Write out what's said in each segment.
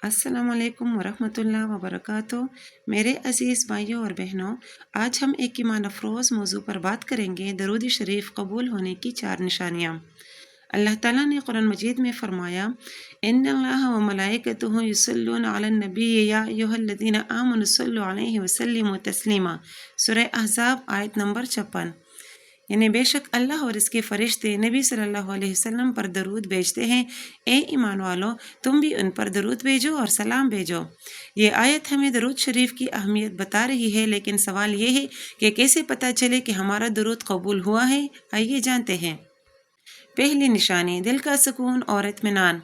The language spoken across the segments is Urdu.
السلام علیکم ورحمۃ اللہ وبرکاتہ۔ میرے عزیز بھائیوں اور بہنوں، آج ہم ایک ایمان افروز موضوع پر بات کریں گے، درود شریف قبول ہونے کی 4 نشانیاں۔ اللہ تعالیٰ نے قرآن مجید میں فرمایا، ان اللہ و ملائکتہ یصلون علی النبی یا ایھا الذین آمنوا صلوا علیہ وسلموا تسلیما۔ سورہ احزاب آیت نمبر 56۔ یعنی بے شک اللہ اور اس کے فرشتے نبی صلی اللہ علیہ وسلم پر درود بھیجتے ہیں، اے ایمان والو تم بھی ان پر درود بھیجو اور سلام بھیجو۔ یہ آیت ہمیں درود شریف کی اہمیت بتا رہی ہے، لیکن سوال یہ ہے کہ کیسے پتہ چلے کہ ہمارا درود قبول ہوا ہے؟ آئیے جانتے ہیں۔ پہلی نشانی، دل کا سکون اور اطمینان۔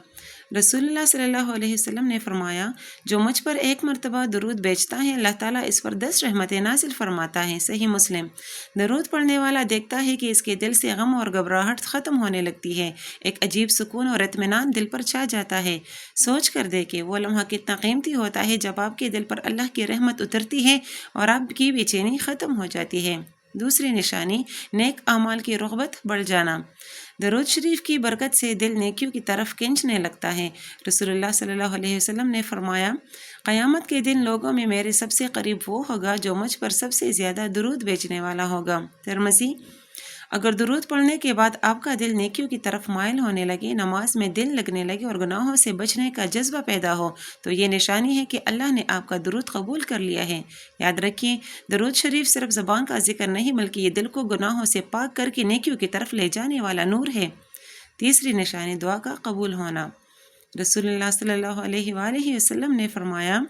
رسول اللہ صلی اللہ علیہ وسلم نے فرمایا، جو مجھ پر ایک مرتبہ درود بھیجتا ہے اللہ تعالیٰ اس پر 10 رحمتیں نازل فرماتا ہے۔ صحیح مسلم۔ درود پڑھنے والا دیکھتا ہے کہ اس کے دل سے غم اور گھبراہٹ ختم ہونے لگتی ہے، ایک عجیب سکون اور اطمینان دل پر چھا جاتا ہے۔ سوچ کر دیکھیں وہ لمحہ کتنا قیمتی ہوتا ہے جب آپ کے دل پر اللہ کی رحمت اترتی ہے اور آپ کی بے چینی ختم ہو جاتی ہے۔ دوسری نشانی، نیک اعمال کی رغبت بڑھ جانا۔ درود شریف کی برکت سے دل نیکیوں کی طرف کھنچنے لگتا ہے۔ رسول اللہ صلی اللہ علیہ وسلم نے فرمایا، قیامت کے دن لوگوں میں میرے سب سے قریب وہ ہوگا جو مجھ پر سب سے زیادہ درود بھیجنے والا ہوگا۔ ترمذی۔ اگر درود پڑھنے کے بعد آپ کا دل نیکیوں کی طرف مائل ہونے لگے، نماز میں دل لگنے لگے اور گناہوں سے بچنے کا جذبہ پیدا ہو، تو یہ نشانی ہے کہ اللہ نے آپ کا درود قبول کر لیا ہے۔ یاد رکھیے، درود شریف صرف زبان کا ذکر نہیں بلکہ یہ دل کو گناہوں سے پاک کر کے نیکیوں کی طرف لے جانے والا نور ہے۔ تیسری نشانی، دعا کا قبول ہونا۔ رسول اللہ صلی اللہ علیہ وآلہ وسلم نے فرمایا،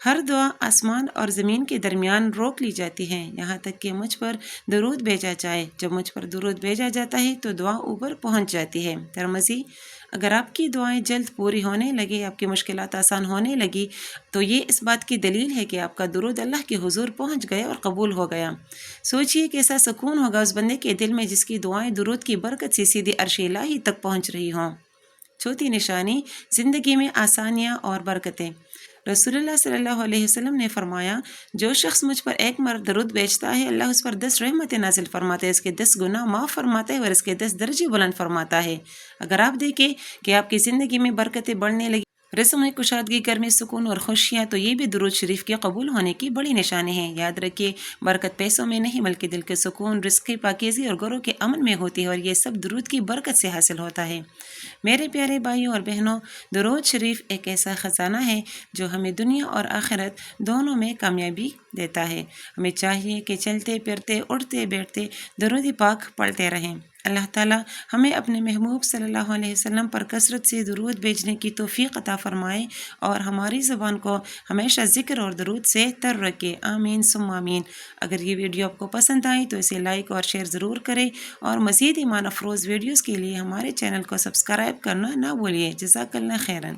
ہر دعا آسمان اور زمین کے درمیان روک لی جاتی ہے یہاں تک کہ مجھ پر درود بھیجا جائے۔ جب مجھ پر درود بھیجا جاتا ہے تو دعا اوپر پہنچ جاتی ہے۔ ترمذی۔ اگر آپ کی دعائیں جلد پوری ہونے لگے، آپ کی مشکلات آسان ہونے لگی، تو یہ اس بات کی دلیل ہے کہ آپ کا درود اللہ کے حضور پہنچ گیا اور قبول ہو گیا۔ سوچئے کیسا سکون ہوگا اس بندے کے دل میں جس کی دعائیں درود کی برکت سے سیدھے عرش الہی تک پہنچ رہی ہوں۔ چوتھی نشانی، زندگی میں آسانیاں اور برکتیں۔ رسول اللہ صلی اللہ علیہ وسلم نے فرمایا، جو شخص مجھ پر ایک مرتبہ درود بھیجتا ہے اللہ اس پر 10 رحمتیں نازل فرماتے ہیں، اس کے 10 گناہ معاف فرماتے ہیں اور اس کے 10 درجے بلند فرماتا ہے۔ اگر آپ دیکھیں کہ آپ کی زندگی میں برکتیں بڑھنے لگی، رزق میں کشادگی، گھر میں سکون اور خوشیاں، تو یہ بھی درود شریف کے قبول ہونے کی بڑی نشانی ہے۔ یاد رکھیے، برکت پیسوں میں نہیں بلکہ دل کے سکون، رزق کی پاکیزی اور گھروں کے امن میں ہوتی ہے، اور یہ سب درود کی برکت سے حاصل ہوتا ہے۔ میرے پیارے بھائیوں اور بہنوں، درود شریف ایک ایسا خزانہ ہے جو ہمیں دنیا اور آخرت دونوں میں کامیابی دیتا ہے۔ ہمیں چاہیے کہ چلتے پھرتے اٹھتے بیٹھتے درود پاک پڑھتے رہیں۔ اللہ تعالیٰ ہمیں اپنے محبوب صلی اللہ علیہ وسلم پر کثرت سے درود بھیجنے کی توفیق عطا فرمائے اور ہماری زبان کو ہمیشہ ذکر اور درود سے تر رکھے۔ آمین ثم آمین۔ اگر یہ ویڈیو آپ کو پسند آئی تو اسے لائک اور شیئر ضرور کریں، اور مزید ایمان افروز ویڈیوز کے لیے ہمارے چینل کو سبسکرائب کرنا نہ بھولیے۔ جزاک اللہ خیراً۔